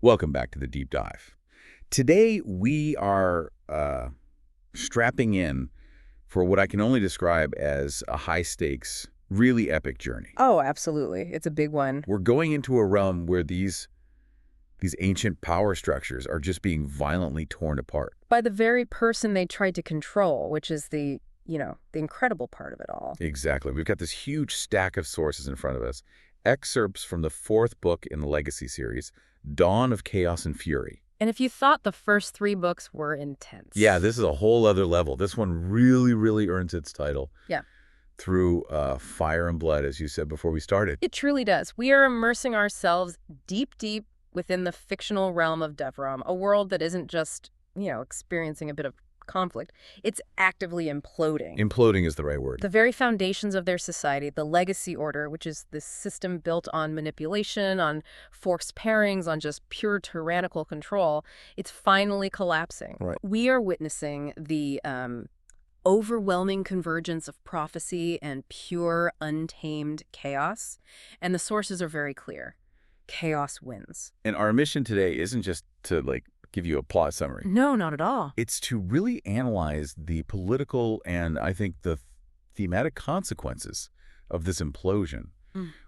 Welcome back to the Deep Dive. Today we are strapping in for what I can only describe as a high-stakes, really epic journey. Oh, absolutely. It's a big one. We're going into a realm where these ancient power structures are just being violently torn apart. By the very person they tried to control, which is the incredible part of it all. Exactly. We've got this huge stack of sources in front of us. Excerpts from the fourth book in the Legacy series, Dawn of Chaos and Fury. And if you thought the first 3 books were intense. Yeah, this is a whole other level. This one really, really earns its title. Yeah. Through fire and blood, as you said before we started. It truly does. We are immersing ourselves deep within the fictional realm of Devram, a world that isn't just, experiencing a bit of conflict. It's actively imploding. Imploding is the right word. The very foundations of their society, the legacy order, which is this system built on manipulation, on forced pairings, on just pure tyrannical control, it's finally collapsing. Right. We are witnessing the overwhelming convergence of prophecy and pure, untamed chaos, and the sources are very clear. Chaos wins. And our mission today isn't just to, give you a plot summary. No, not at all. It's to really analyze the political and, I think, the thematic consequences of this implosion.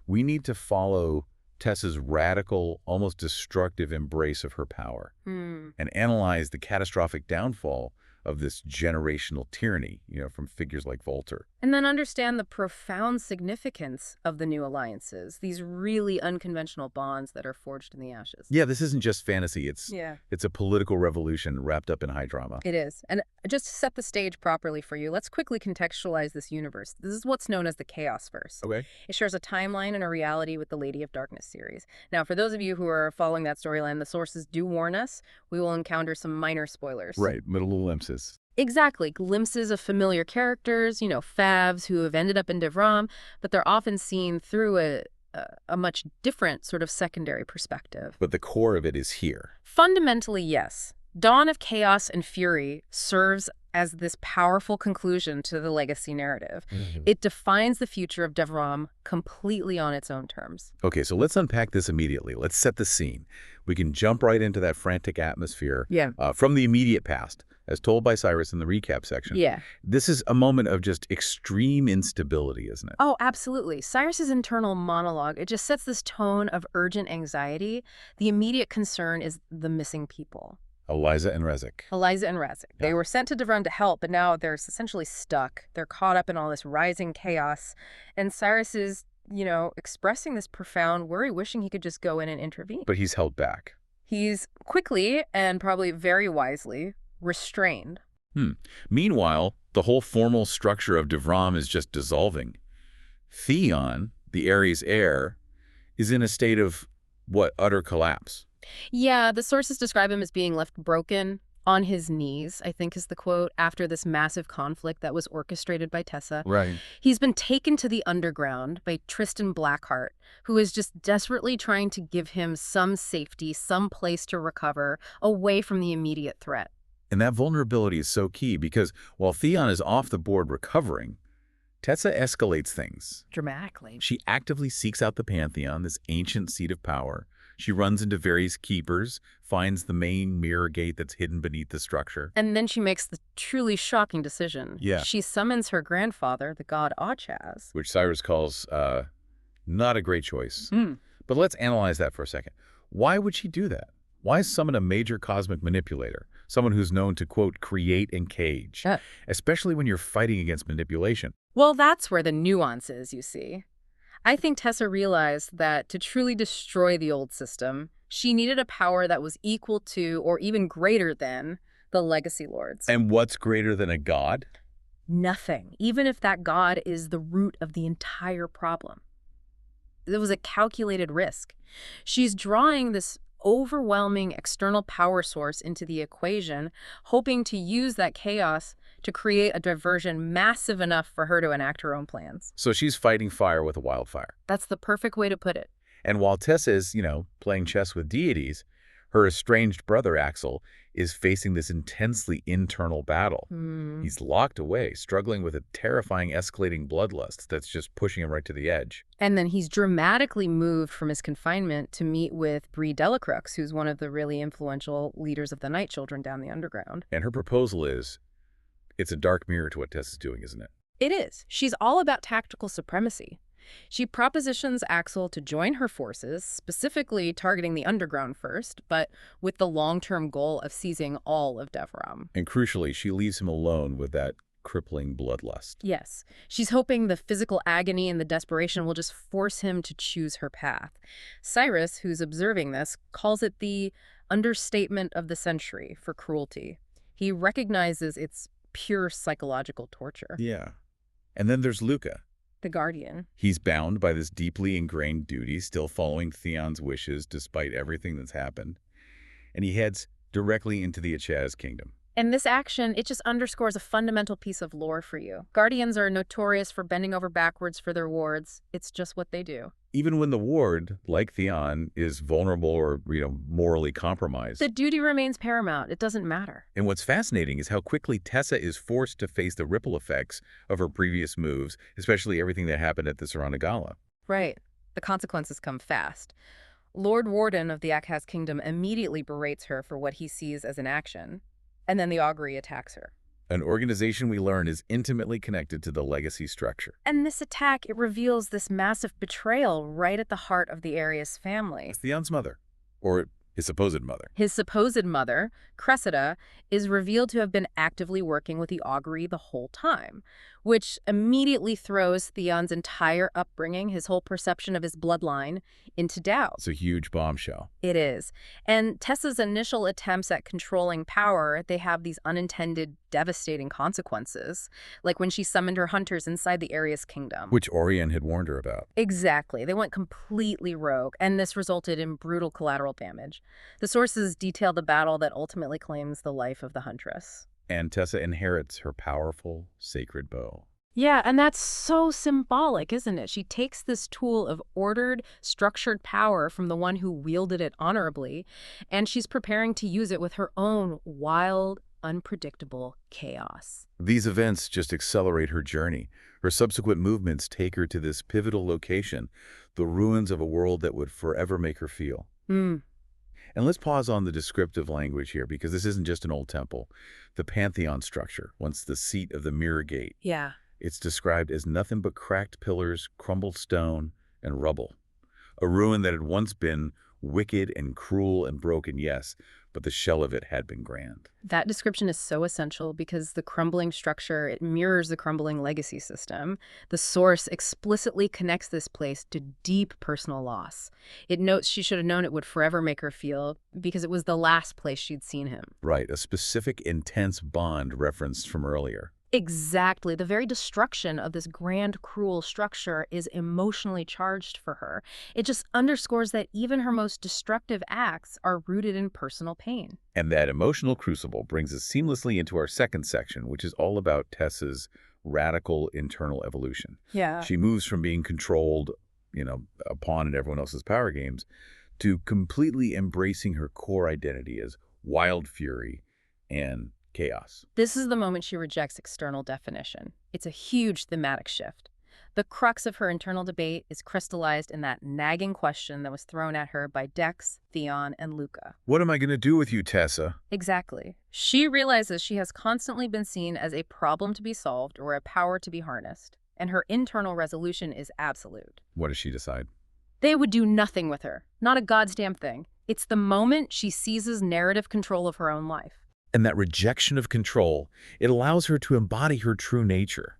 We need to follow Tessa's radical, almost destructive embrace of her power and analyze the catastrophic downfall of this generational tyranny, from figures like Volter. And then understand the profound significance of the new alliances, these really unconventional bonds that are forged in the ashes. Yeah, this isn't just fantasy. It's a political revolution wrapped up in high drama. It is. And just to set the stage properly for you, let's quickly contextualize this universe. This is what's known as the Chaosverse. Okay. It shares a timeline and a reality with the Lady of Darkness series. Now, for those of you who are following that storyline, the sources do warn us we will encounter some minor spoilers. Right, middle glimpses. Exactly. Glimpses of familiar characters, favs who have ended up in Devram, but they're often seen through a much different sort of secondary perspective. But the core of it is here. Fundamentally, yes. Dawn of Chaos and Fury serves as this powerful conclusion to the legacy narrative. It defines the future of Devram completely on its own terms. Okay, so let's unpack this immediately. Let's set the scene. We can jump right into that frantic atmosphere from the immediate past, as told by Cyrus in the recap section. Yeah. This is a moment of just extreme instability, isn't it? Oh, absolutely. Cyrus's internal monologue, it just sets this tone of urgent anxiety. The immediate concern is the missing people. Eliza and Rezik. They were sent to Devram to help, but now they're essentially stuck. They're caught up in all this rising chaos. And Cyrus is, expressing this profound worry, wishing he could just go in and intervene. But he's held back. He's quickly, and probably very wisely, restrained. Meanwhile, the whole formal structure of Devram is just dissolving. Theon, the Ares heir, is in a state of, utter collapse. Yeah, the sources describe him as being left broken, on his knees, I think is the quote, after this massive conflict that was orchestrated by Tessa. Right. He's been taken to the underground by Tristan Blackheart, who is just desperately trying to give him some safety, some place to recover, away from the immediate threat. And that vulnerability is so key because while Theon is off the board recovering, Tessa escalates things. Dramatically. She actively seeks out the Pantheon, this ancient seat of power. She runs into various keepers, finds the main mirror gate that's hidden beneath the structure. And then she makes the truly shocking decision. Yeah. She summons her grandfather, the god Achaz. Which Cyrus calls not a great choice. But let's analyze that for a second. Why would she do that? Why summon a major cosmic manipulator? Someone who's known to, quote, create and cage, especially when you're fighting against manipulation. Well, that's where the nuance is, you see. I think Tessa realized that to truly destroy the old system, she needed a power that was equal to or even greater than the Legacy Lords. And what's greater than a god? Nothing, even if that god is the root of the entire problem. It was a calculated risk. She's drawing this overwhelming external power source into the equation, hoping to use that chaos to create a diversion massive enough for her to enact her own plans. So she's fighting fire with a wildfire. That's the perfect way to put it. And while Tessa is, playing chess with deities, Her estranged brother, Axel, is facing this intensely internal battle. He's locked away, struggling with a terrifying escalating bloodlust that's just pushing him right to the edge. And then he's dramatically moved from his confinement to meet with Bree Delacrux, who's one of the really influential leaders of the Night Children down the underground. And her proposal is, it's a dark mirror to what Tessa's doing, isn't it? It is. She's all about tactical supremacy. She propositions Axel to join her forces, specifically targeting the underground first, but with the long-term goal of seizing all of Devram. And crucially, she leaves him alone with that crippling bloodlust. Yes. She's hoping the physical agony and the desperation will just force him to choose her path. Cyrus, who's observing this, calls it the understatement of the century for cruelty. He recognizes its pure psychological torture. Yeah. And then there's Luka. The Guardian. He's bound by this deeply ingrained duty, still following Theon's wishes despite everything that's happened. And he heads directly into the Achaz kingdom. And this action, it just underscores a fundamental piece of lore for you. Guardians are notorious for bending over backwards for their wards. It's just what they do. Even when the ward, like Theon, is vulnerable or, morally compromised. The duty remains paramount. It doesn't matter. And what's fascinating is how quickly Tessa is forced to face the ripple effects of her previous moves, especially everything that happened at the Serana Gala. Right. The consequences come fast. Lord Warden of the Achaz Kingdom immediately berates her for what he sees as an action. And then the augury attacks her. An organization we learn is intimately connected to the legacy structure. And this attack, it reveals this massive betrayal right at the heart of the Arius family. It's Theon's mother, or his supposed mother. His supposed mother, Cressida, is revealed to have been actively working with the augury the whole time, which immediately throws Theon's entire upbringing, his whole perception of his bloodline, into doubt. It's a huge bombshell. It is. And Tessa's initial attempts at controlling power, they have these unintended, devastating consequences, like when she summoned her hunters inside the Arius kingdom. Which Orion had warned her about. Exactly. They went completely rogue, and this resulted in brutal collateral damage. The sources detail the battle that ultimately claims the life of the huntress. And Tessa inherits her powerful, sacred bow. Yeah, and that's so symbolic, isn't it? She takes this tool of ordered, structured power from the one who wielded it honorably, and she's preparing to use it with her own wild, unpredictable chaos. These events just accelerate her journey. Her subsequent movements take her to this pivotal location, the ruins of a world that would forever make her feel. And let's pause on the descriptive language here, because this isn't just an old temple. The Pantheon structure, once the seat of the Mirror Gate. Yeah. It's described as nothing but cracked pillars, crumbled stone, and rubble. A ruin that had once been wicked and cruel and broken, yes, but the shell of it had been grand. That description is so essential because the crumbling structure, it mirrors the crumbling legacy system. The source explicitly connects this place to deep personal loss. It notes she should have known it would forever make her feel because it was the last place she'd seen him. Right, a specific intense bond referenced from earlier. Exactly. The very destruction of this grand, cruel structure is emotionally charged for her. It just underscores that even her most destructive acts are rooted in personal pain. And that emotional crucible brings us seamlessly into our second section, which is all about Tessa's radical internal evolution. Yeah. She moves from being controlled, a pawn in everyone else's power games, to completely embracing her core identity as wild fury and chaos. This is the moment she rejects external definition. It's a huge thematic shift. The crux of her internal debate is crystallized in that nagging question that was thrown at her by Dex, Theon, and Luka. What am I going to do with you, Tessa? Exactly. She realizes she has constantly been seen as a problem to be solved or a power to be harnessed, and her internal resolution is absolute. What does she decide? They would do nothing with her. Not a goddamn thing. It's the moment she seizes narrative control of her own life. And that rejection of control, it allows her to embody her true nature.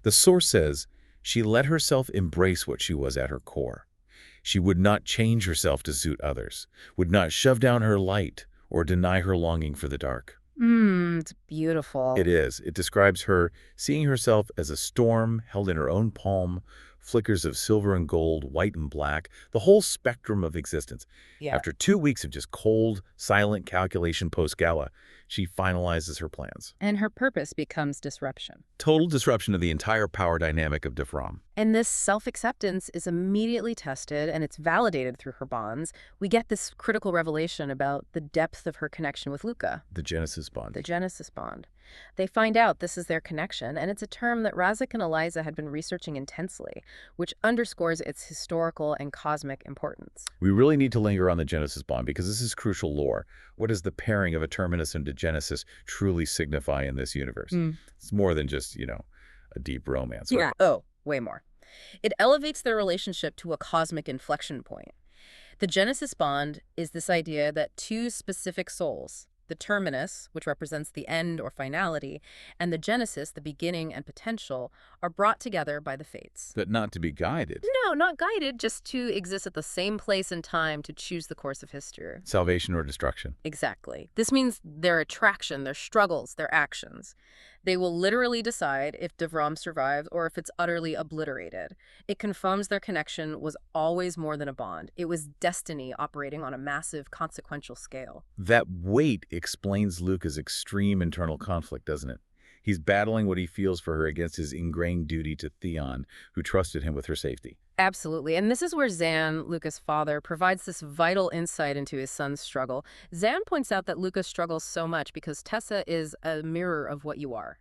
The source says she let herself embrace what she was at her core. She would not change herself to suit others, would not shove down her light or deny her longing for the dark. It's beautiful. It is. It describes her seeing herself as a storm held in her own palm, Flickers of silver and gold, white and black, the whole spectrum of existence. Yeah. After 2 weeks of just cold, silent calculation post-gala, she finalizes her plans. And her purpose becomes disruption. Total disruption of the entire power dynamic of Devram. And this self-acceptance is immediately tested, and it's validated through her bonds. We get this critical revelation about the depth of her connection with Luka. The Genesis bond. The Genesis bond. They find out this is their connection, and it's a term that Razik and Eliza had been researching intensely, which underscores its historical and cosmic importance. We really need to linger on the Genesis bond because this is crucial lore. What does the pairing of a terminus and a Genesis truly signify in this universe? It's more than just, a deep romance. Yeah. Oh, way more. It elevates their relationship to a cosmic inflection point. The Genesis bond is this idea that two specific souls, the terminus, which represents the end or finality, and the genesis, the beginning and potential, are brought together by the fates. But not to be guided. No, not guided, just to exist at the same place and time to choose the course of history. Salvation or destruction. Exactly. This means their attraction, their struggles, their actions. They will literally decide if Devram survives or if it's utterly obliterated. It confirms their connection was always more than a bond. It was destiny operating on a massive, consequential scale. That weight explains Luka's extreme internal conflict, doesn't it? He's battling what he feels for her against his ingrained duty to Theon, who trusted him with her safety. Absolutely. And this is where Zan, Luka's father, provides this vital insight into his son's struggle. Zan points out that Luka struggles so much because Tessa is a mirror of what you are.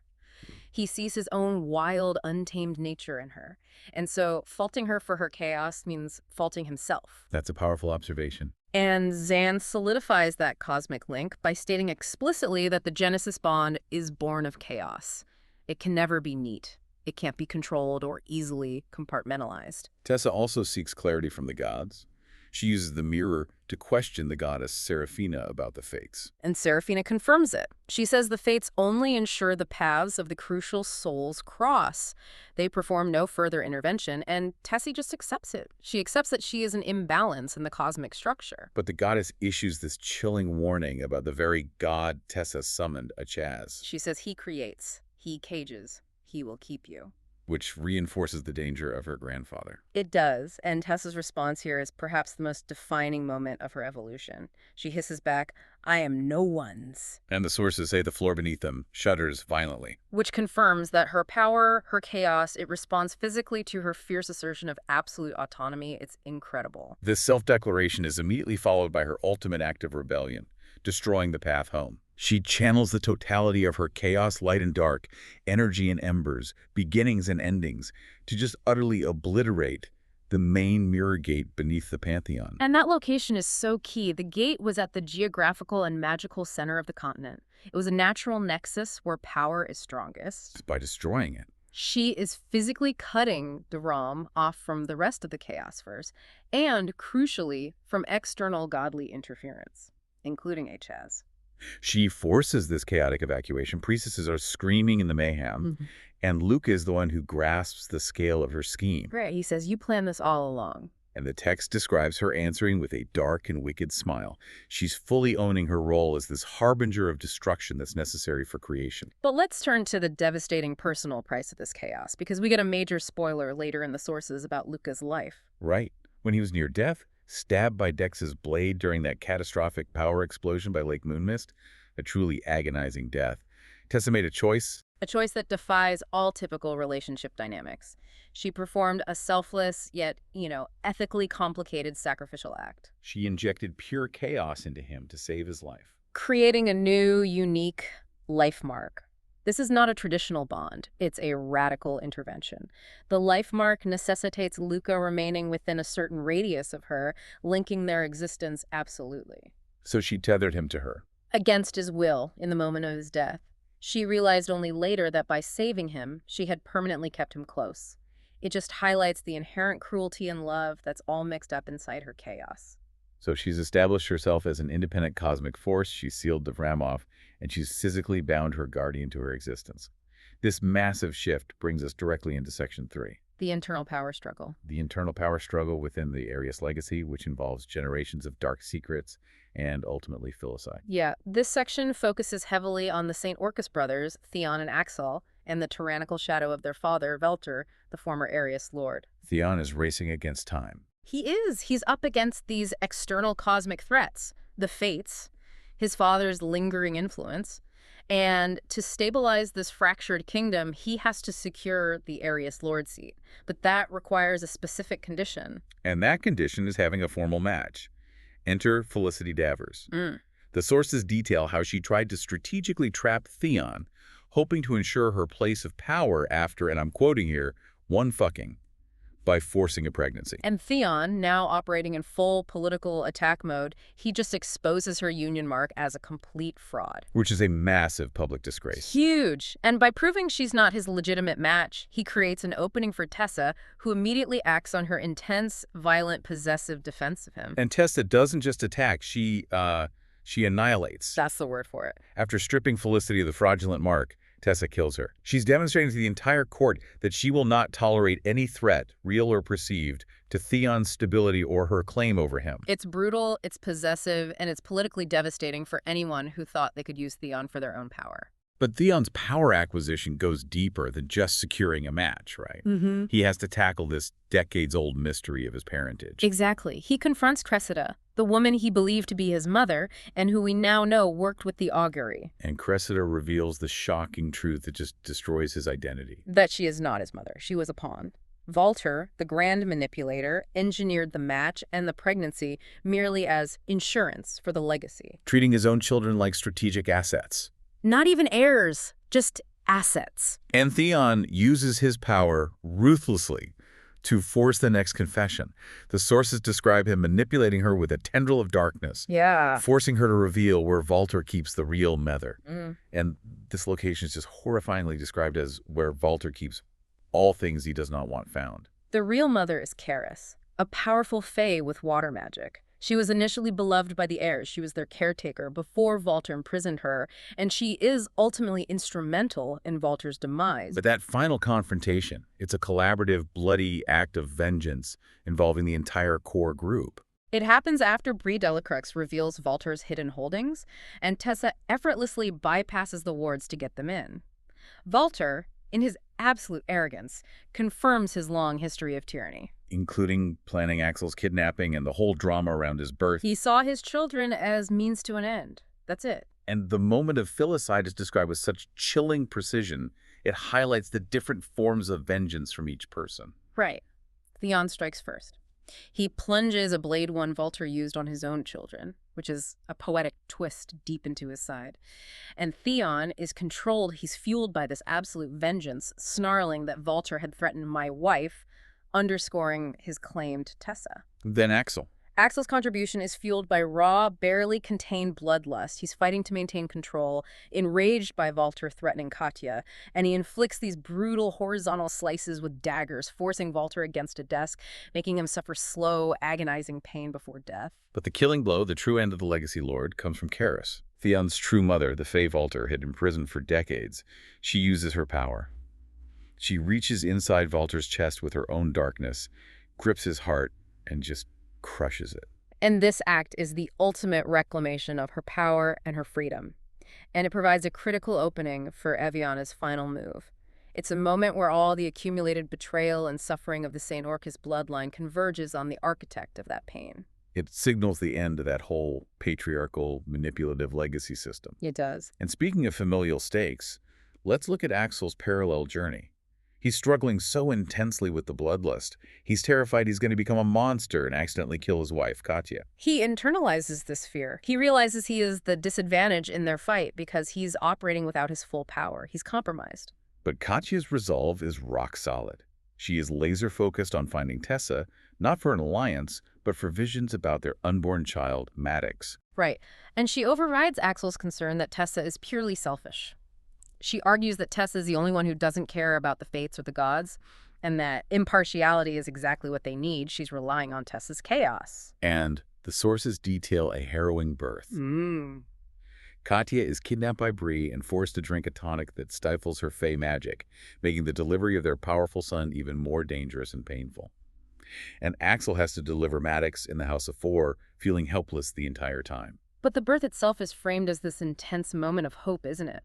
He sees his own wild, untamed nature in her. And so faulting her for her chaos means faulting himself. That's a powerful observation. And Zan solidifies that cosmic link by stating explicitly that the Genesis bond is born of chaos. It can never be neat. It can't be controlled or easily compartmentalized. Tessa also seeks clarity from the gods. She uses the mirror to question the goddess Seraphina about the fates. And Seraphina confirms it. She says the fates only ensure the paths of the crucial souls cross. They perform no further intervention, and Tessie just accepts it. She accepts that she is an imbalance in the cosmic structure. But the goddess issues this chilling warning about the very god Tessa summoned, a Chaz. She says he creates, he cages, he will keep you. Which reinforces the danger of her grandfather. It does, and Tessa's response here is perhaps the most defining moment of her evolution. She hisses back, "I am no one's." And the sources say the floor beneath them shudders violently. Which confirms that her power, her chaos, it responds physically to her fierce assertion of absolute autonomy. It's incredible. This self-declaration is immediately followed by her ultimate act of rebellion, destroying the path home. She channels the totality of her chaos, light and dark, energy and embers, beginnings and endings, to just utterly obliterate the main mirror gate beneath the Pantheon. And that location is so key. The gate was at the geographical and magical center of the continent. It was a natural nexus where power is strongest. By destroying it. She is physically cutting Devram off from the rest of the Chaosverse, and, crucially, from external godly interference, including a Chaz. She forces this chaotic evacuation. Priestesses are screaming in the mayhem, and Luka is the one who grasps the scale of her scheme. Right, he says, "You planned this all along." And the text describes her answering with a dark and wicked smile. She's fully owning her role as this harbinger of destruction that's necessary for creation. But let's turn to the devastating personal price of this chaos, because we get a major spoiler later in the sources about Luka's life. Right. When he was near death, stabbed by Dex's blade during that catastrophic power explosion by Lake Moonmist, a truly agonizing death, Tessa made a choice. A choice that defies all typical relationship dynamics. She performed a selfless, yet, ethically complicated sacrificial act. She injected pure chaos into him to save his life. Creating a new, unique life mark. This is not a traditional bond. It's a radical intervention. The life mark necessitates Luka remaining within a certain radius of her, linking their existence absolutely. So she tethered him to her. Against his will in the moment of his death. She realized only later that by saving him, she had permanently kept him close. It just highlights the inherent cruelty and love that's all mixed up inside her chaos. So she's established herself as an independent cosmic force. She's sealed Devram off, and she's physically bound her guardian to her existence. This massive shift brings us directly into Section 3. The internal power struggle. The internal power struggle within the Arius legacy, which involves generations of dark secrets and ultimately filicide. Yeah, this section focuses heavily on the St. Orcus brothers, Theon and Axel, and the tyrannical shadow of their father, Velter, the former Arius lord. Theon is racing against time. He is. He's up against these external cosmic threats, the fates, his father's lingering influence, and to stabilize this fractured kingdom, he has to secure the Arius lord seat. But that requires a specific condition. And that condition is having a formal match. Enter Felicity Davers. The sources detail how she tried to strategically trap Theon, hoping to ensure her place of power after, and I'm quoting here, one fucking, by forcing a pregnancy. And Theon, now operating in full political attack mode, he just exposes her union mark as a complete fraud. Which is a massive public disgrace. Huge. And by proving she's not his legitimate match, he creates an opening for Tessa, who immediately acts on her intense, violent, possessive defense of him. And Tessa doesn't just attack, she annihilates. That's the word for it. After stripping Felicity of the fraudulent mark, Tessa kills her. She's demonstrating to the entire court that she will not tolerate any threat, real or perceived, to Theon's stability or her claim over him. It's brutal, it's possessive, and it's politically devastating for anyone who thought they could use Theon for their own power. But Theon's power acquisition goes deeper than just securing a match, right? He has to tackle this decades-old mystery of his parentage. Exactly. He confronts Cressida, the woman he believed to be his mother, and who we now know worked with the augury. And Cressida reveals the shocking truth that just destroys his identity. That she is not his mother. She was a pawn. Walter, the grand manipulator, engineered the match and the pregnancy merely as insurance for the legacy. Treating his own children like strategic assets. Not even heirs, just assets. And Theon uses his power ruthlessly to force the next confession. The sources describe him manipulating her with a tendril of darkness, forcing her to reveal where Walter keeps the real mother. And this location is just horrifyingly described as where Walter keeps all things he does not want found. The real mother is Caris, a powerful fae with water magic. She was initially beloved by the heirs. She was their caretaker before Walter imprisoned her, and she is ultimately instrumental in Walter's demise. But that final confrontation, it's a collaborative, bloody act of vengeance involving the entire core group. It happens after Bree Delacrux reveals Walter's hidden holdings, and Tessa effortlessly bypasses the wards to get them in. Walter, in his absolute arrogance, confirms his long history of tyranny. Including planning Axel's kidnapping and the whole drama around his birth. He saw his children as means to an end. That's it. And the moment of filicide is described with such chilling precision, it highlights the different forms of vengeance from each person. Right. Theon strikes first. He plunges a blade one Walter used on his own children, which is a poetic twist deep into his side. And Theon is controlled. He's fueled by this absolute vengeance, snarling that Walter had threatened my wife, underscoring his claim to Tessa. Then Axel. Axel's contribution is fueled by raw, barely contained bloodlust. He's fighting to maintain control, enraged by Walter threatening Katya, and he inflicts these brutal horizontal slices with daggers, forcing Walter against a desk, making him suffer slow, agonizing pain before death. But the killing blow, the true end of the Legacy Lord, comes from Caris. Theon's true mother, the Fae Walter, had imprisoned for decades. She uses her power. She reaches inside Walter's chest with her own darkness, grips his heart, and just crushes it. And this act is the ultimate reclamation of her power and her freedom. And it provides a critical opening for Eviana's final move. It's a moment where all the accumulated betrayal and suffering of the St. Orcus bloodline converges on the architect of that pain. It signals the end of that whole patriarchal, manipulative legacy system. It does. And speaking of familial stakes, let's look at Axel's parallel journey. He's struggling so intensely with the bloodlust. He's terrified he's going to become a monster and accidentally kill his wife, Katya. He internalizes this fear. He realizes he is the disadvantage in their fight because he's operating without his full power. He's compromised. But Katya's resolve is rock solid. She is laser-focused on finding Tessa, not for an alliance, but for visions about their unborn child, Maddox. Right. And she overrides Axel's concern that Tessa is purely selfish. She argues that Tessa is the only one who doesn't care about the fates or the gods, and that impartiality is exactly what they need. She's relying on Tessa's chaos. And the sources detail a harrowing birth. Katya is kidnapped by Bree and forced to drink a tonic that stifles her Fae magic, making the delivery of their powerful son even more dangerous and painful. And Axel has to deliver Maddox in the House of Four, feeling helpless the entire time. But the birth itself is framed as this intense moment of hope, isn't it?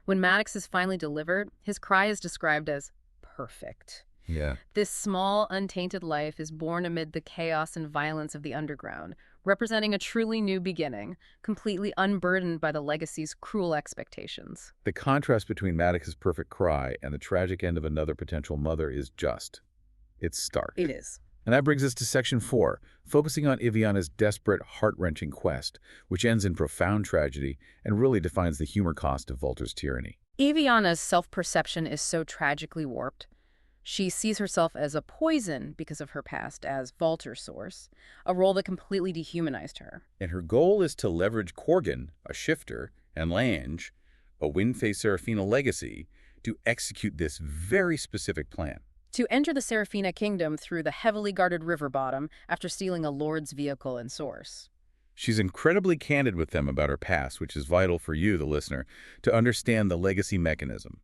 When Maddox is finally delivered, his cry is described as perfect. Yeah. This small, untainted life is born amid the chaos and violence of the underground, representing a truly new beginning, completely unburdened by the legacy's cruel expectations. The contrast between Maddox's perfect cry and the tragic end of another potential mother is just. It's stark. It is. And that brings us to Section 4, focusing on Iviana's desperate, heart-wrenching quest, which ends in profound tragedy and really defines the humor cost of Volter's tyranny. Iviana's self-perception is so tragically warped. She sees herself as a poison because of her past as Volter's source, a role that completely dehumanized her. And her goal is to leverage Corgan, a shifter, and Lange, a Windface Seraphina legacy, to execute this very specific plan. To enter the Seraphina kingdom through the heavily guarded river bottom after stealing a lord's vehicle and source. She's incredibly candid with them about her past, which is vital for you, the listener, to understand the legacy mechanism.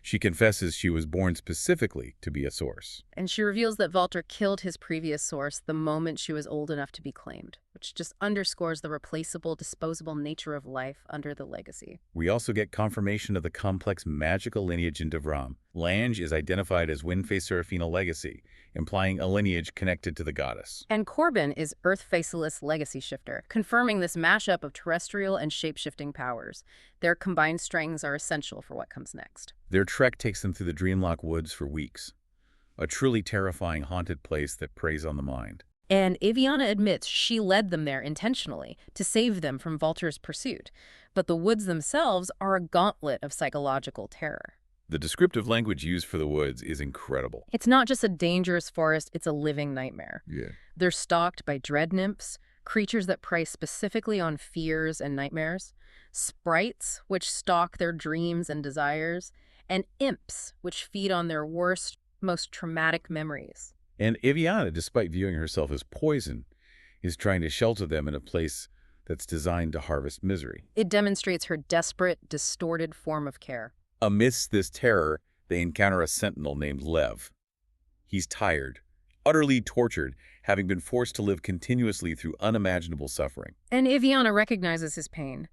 She confesses she was born specifically to be a source. And she reveals that Volter killed his previous source the moment she was old enough to be claimed, which just underscores the replaceable, disposable nature of life under the legacy. We also get confirmation of the complex magical lineage in Devram. Lange is identified as Windface Seraphina legacy, implying a lineage connected to the goddess. And Corbin is Earth-Faceless legacy shifter, confirming this mashup of terrestrial and shape-shifting powers. Their combined strengths are essential for what comes next. Their trek takes them through the Dreamlock Woods for weeks, a truly terrifying haunted place that preys on the mind. And Iviana admits she led them there intentionally to save them from Volter's pursuit. But the woods themselves are a gauntlet of psychological terror. The descriptive language used for the woods is incredible. It's not just a dangerous forest, it's a living nightmare. Yeah. They're stalked by dread nymphs, creatures that prey specifically on fears and nightmares, sprites, which stalk their dreams and desires, and imps, which feed on their worst, most traumatic memories. And Iviana, despite viewing herself as poison, is trying to shelter them in a place that's designed to harvest misery. It demonstrates her desperate, distorted form of care. Amidst this terror, they encounter a sentinel named Lev. He's tired, utterly tortured, having been forced to live continuously through unimaginable suffering. And Iviana recognizes his pain.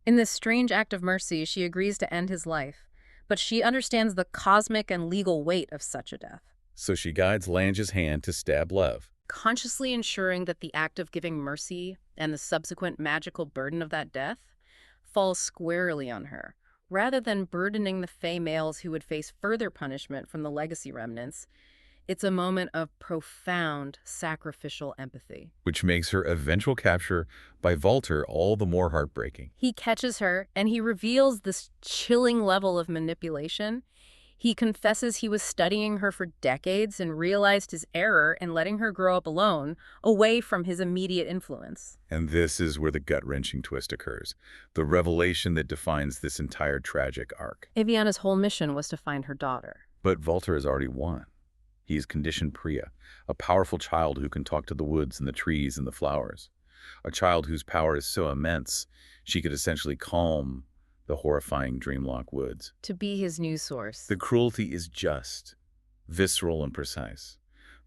In this strange act of mercy, she agrees to end his life. But she understands the cosmic and legal weight of such a death. So she guides Lange's hand to stab Lev, Consciously ensuring that the act of giving mercy and the subsequent magical burden of that death falls squarely on her. Rather than burdening the Fae males who would face further punishment from the legacy remnants, it's a moment of profound sacrificial empathy. which makes her eventual capture by Volter all the more heartbreaking. He catches her, and he reveals this chilling level of manipulation. He confesses he was studying her for decades and realized his error in letting her grow up alone, away from his immediate influence. And this is where the gut-wrenching twist occurs, the revelation that defines this entire tragic arc. Iviana's whole mission was to find her daughter. But Volter has already won. He's conditioned Priya, a powerful child who can talk to the woods and the trees and the flowers. A child whose power is so immense, she could essentially calm the horrifying Dreamlock Woods. To be his new source. The cruelty is just, visceral and precise.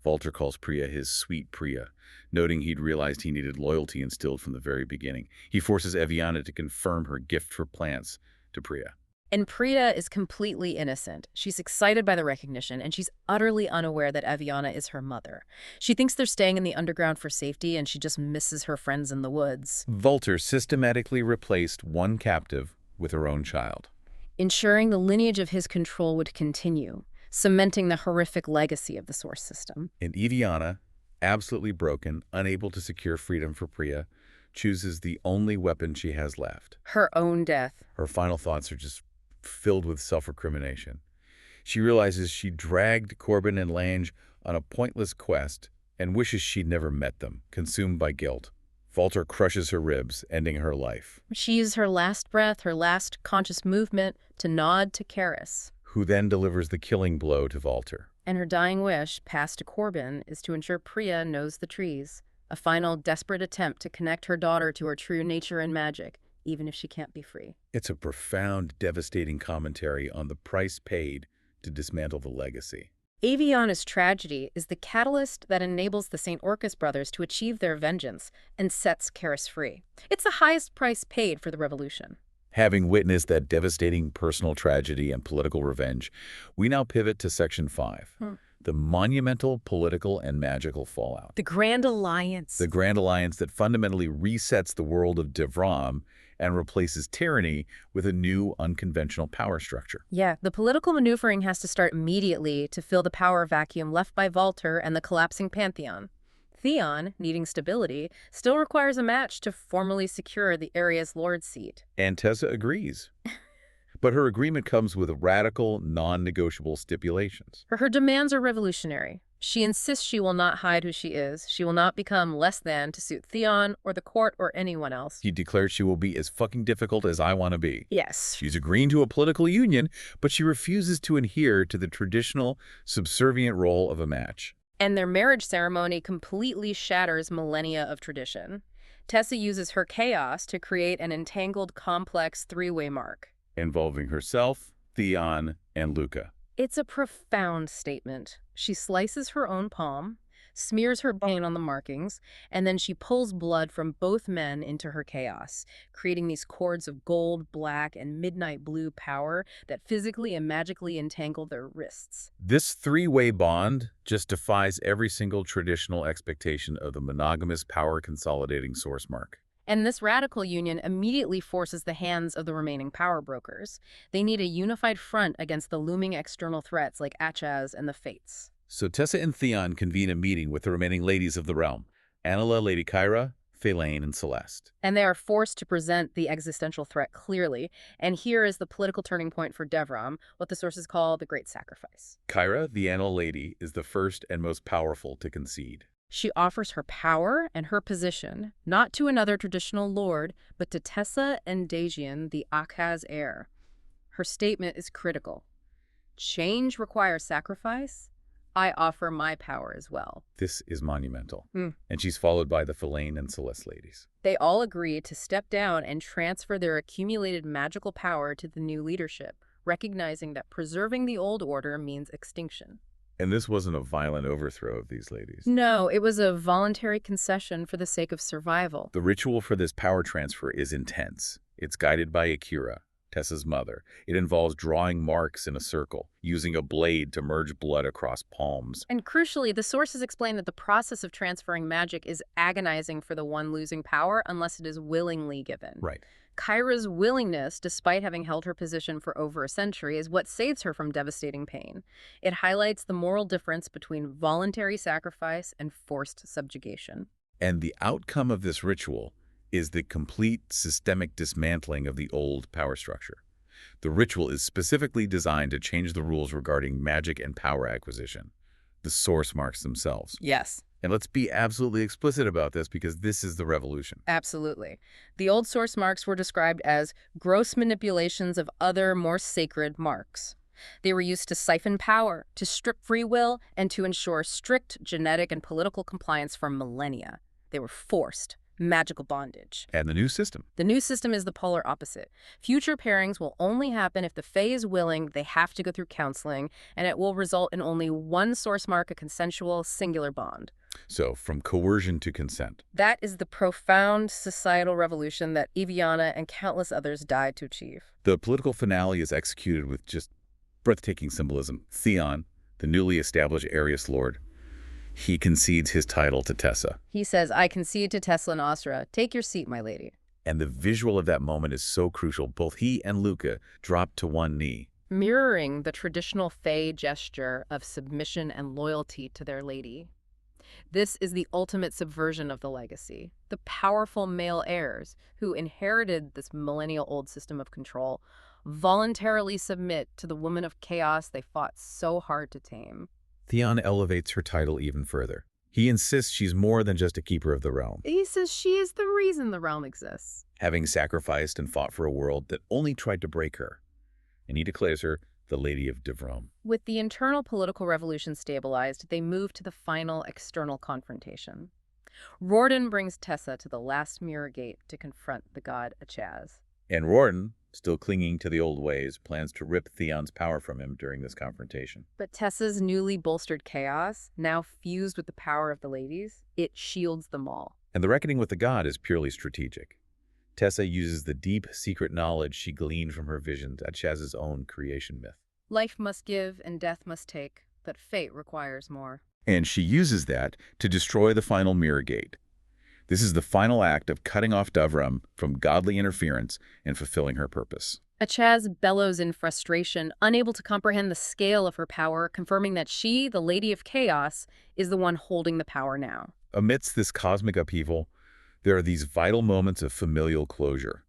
Volter calls Priya his sweet Priya, noting he'd realized he needed loyalty instilled from the very beginning. He forces Iviana to confirm her gift for plants to Priya. And Priya is completely innocent. She's excited by the recognition, and she's utterly unaware that Iviana is her mother. She thinks they're staying in the underground for safety, and she just misses her friends in the woods. Volter systematically replaced one captive with her own child, ensuring the lineage of his control would continue, cementing the horrific legacy of the source system. And Iviana, absolutely broken, unable to secure freedom for Priya, chooses the only weapon she has left. Her own death. Her final thoughts are just filled with self-recrimination. She realizes she dragged Corbin and Lange on a pointless quest and wishes she'd never met them, consumed by guilt. Volter crushes her ribs, ending her life. She uses her last breath, her last conscious movement, to nod to Karis, who then delivers the killing blow to Volter. And her dying wish, passed to Corbin, is to ensure Priya knows the trees, a final desperate attempt to connect her daughter to her true nature and magic, even if she can't be free. It's a profound, devastating commentary on the price paid to dismantle the legacy. Iviana's tragedy is the catalyst that enables the St. Orcus brothers to achieve their vengeance and sets Karis free. It's the highest price paid for the revolution. Having witnessed that devastating personal tragedy and political revenge, we now pivot to Section 5, the monumental political and magical fallout. The Grand Alliance. The Grand Alliance that fundamentally resets the world of Devram and replaces tyranny with a new, unconventional power structure. Yeah, the political maneuvering has to start immediately to fill the power vacuum left by Walter and the collapsing Pantheon. Theon, needing stability, still requires a match to formally secure the area's lord seat. And Tessa agrees. But her agreement comes with radical, non-negotiable stipulations. Her demands are revolutionary. She insists she will not hide who she is. She will not become less than to suit Theon or the court or anyone else. He declares she will be as fucking difficult as I want to be. Yes. She's agreeing to a political union, but she refuses to adhere to the traditional, subservient role of a match. And their marriage ceremony completely shatters millennia of tradition. Tessa uses her chaos to create an entangled, complex three-way mark. Involving herself, Theon, and Luka. It's a profound statement. She slices her own palm, smears her paint on the markings, and then she pulls blood from both men into her chaos, creating these cords of gold, black, and midnight blue power that physically and magically entangle their wrists. This three-way bond just defies every single traditional expectation of the monogamous power-consolidating source mark. And this radical union immediately forces the hands of the remaining power brokers. They need a unified front against the looming external threats like Achaz and the Fates. So Tessa and Theon convene a meeting with the remaining ladies of the realm, Anila, Lady Kyra, Faelaine, and Celeste. And they are forced to present the existential threat clearly. And here is the political turning point for Devram, what the sources call the Great Sacrifice. Kyra, the Anila lady, is the first and most powerful to concede. She offers her power and her position, not to another traditional lord, but to Tessa and Dacian, the Achaz heir. Her statement is critical. Change requires sacrifice. I offer my power as well. This is monumental. And she's followed by the Faelaine and Celeste ladies. They all agree to step down and transfer their accumulated magical power to the new leadership, recognizing that preserving the old order means extinction. And this wasn't a violent overthrow of these ladies. No, it was a voluntary concession for the sake of survival. The ritual for this power transfer is intense. It's guided by Akira, Tessa's mother. It involves drawing marks in a circle, using a blade to merge blood across palms. And crucially, the sources explain that the process of transferring magic is agonizing for the one losing power unless it is willingly given. Right. Kyra's willingness, despite having held her position for over a century, is what saves her from devastating pain. It highlights the moral difference between voluntary sacrifice and forced subjugation. And the outcome of this ritual is the complete systemic dismantling of the old power structure. The ritual is specifically designed to change the rules regarding magic and power acquisition, the source marks themselves. Yes. And let's be absolutely explicit about this because this is the revolution. Absolutely. The old source marks were described as gross manipulations of other, more sacred marks. They were used to siphon power, to strip free will, and to ensure strict genetic and political compliance for millennia. They were forced. Magical bondage. And the new system? The new system is the polar opposite. Future pairings will only happen if the Fae is willing, they have to go through counseling, and it will result in only one source mark, a consensual, singular bond. So, from coercion to consent. That is the profound societal revolution that Eviana and countless others died to achieve. The political finale is executed with just breathtaking symbolism. Theon, the newly established Arius Lord, he concedes his title to Tessa. He says, I concede to Tessa and Osra. Take your seat, my lady. And the visual of that moment is so crucial. Both he and Luka drop to one knee. Mirroring the traditional Fae gesture of submission and loyalty to their lady. This is the ultimate subversion of the legacy. The powerful male heirs who inherited this millennial-old system of control voluntarily submit to the woman of chaos they fought so hard to tame. Theon elevates her title even further. He insists she's more than just a keeper of the realm. He says she is the reason the realm exists. Having sacrificed and fought for a world that only tried to break her. And he declares her the Lady of Devram. With the internal political revolution stabilized, they move to the final external confrontation. Roarden brings Tessa to the last mirror gate to confront the god Achaz. And Roarden, still clinging to the old ways, plans to rip Theon's power from him during this confrontation. But Tessa's newly bolstered chaos, now fused with the power of the ladies, it shields them all. And the reckoning with the god is purely strategic. Tessa uses the deep, secret knowledge she gleaned from her visions at Chaz's own creation myth. Life must give and death must take, but fate requires more. And she uses that to destroy the final mirror gate. This is the final act of cutting off Davram from godly interference and fulfilling her purpose. Chaz bellows in frustration, unable to comprehend the scale of her power, confirming that she, the Lady of Chaos, is the one holding the power now. Amidst this cosmic upheaval, there are these vital moments of familial closure.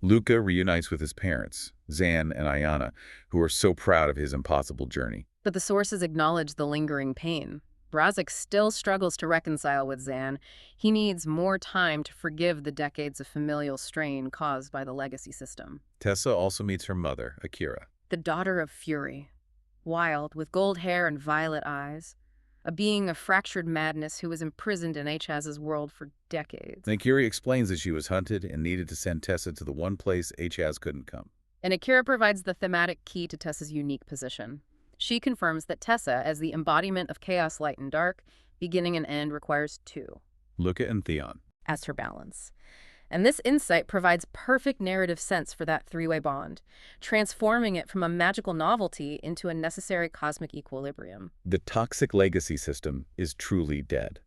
Luka reunites with his parents, Zan and Ayana, who are so proud of his impossible journey. But the sources acknowledge the lingering pain. Brazik still struggles to reconcile with Zan. He needs more time to forgive the decades of familial strain caused by the legacy system. Tessa also meets her mother, Akira. The daughter of Fury. Wild, with gold hair and violet eyes. A being of fractured madness who was imprisoned in Chaz's world for decades. Akira explains that she was hunted and needed to send Tessa to the one place Chaz couldn't come. And Akira provides the thematic key to Tessa's unique position. She confirms that Tessa, as the embodiment of chaos, light and dark, beginning and end, requires two. Luka and Theon. As her balance. And this insight provides perfect narrative sense for that three-way bond, transforming it from a magical novelty into a necessary cosmic equilibrium. The toxic legacy system is truly dead,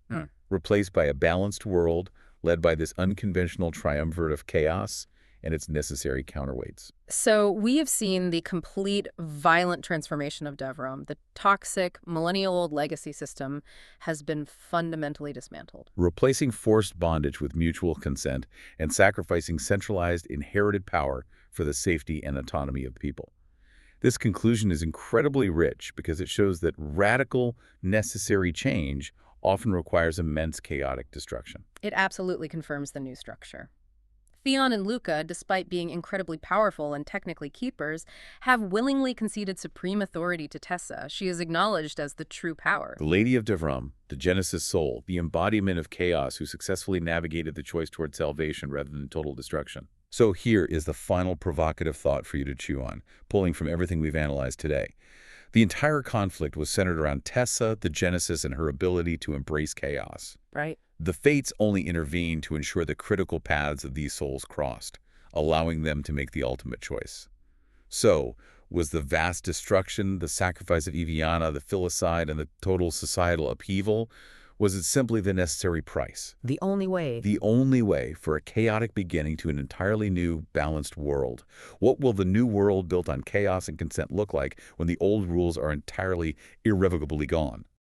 replaced by a balanced world led by this unconventional triumvirate of chaos and its necessary counterweights. So we have seen the complete violent transformation of Devram. The toxic, millennial-old legacy system has been fundamentally dismantled. Replacing forced bondage with mutual consent and sacrificing centralized inherited power for the safety and autonomy of people. This conclusion is incredibly rich because it shows that radical, necessary change often requires immense chaotic destruction. It absolutely confirms the new structure. Theon and Luka, despite being incredibly powerful and technically keepers, have willingly conceded supreme authority to Tessa. She is acknowledged as the true power. The Lady of Devram, the Genesis soul, the embodiment of chaos who successfully navigated the choice toward salvation rather than total destruction. So here is the final provocative thought for you to chew on, pulling from everything we've analyzed today. The entire conflict was centered around Tessa, the Genesis, and her ability to embrace chaos. Right. The fates only intervened to ensure the critical paths of these souls crossed, allowing them to make the ultimate choice. So, was the vast destruction, the sacrifice of Eviana, the filicide, and the total societal upheaval, was it simply the necessary price? The only way. The only way for a chaotic beginning to an entirely new, balanced world. What will the new world built on chaos and consent look like when the old rules are entirely, irrevocably gone?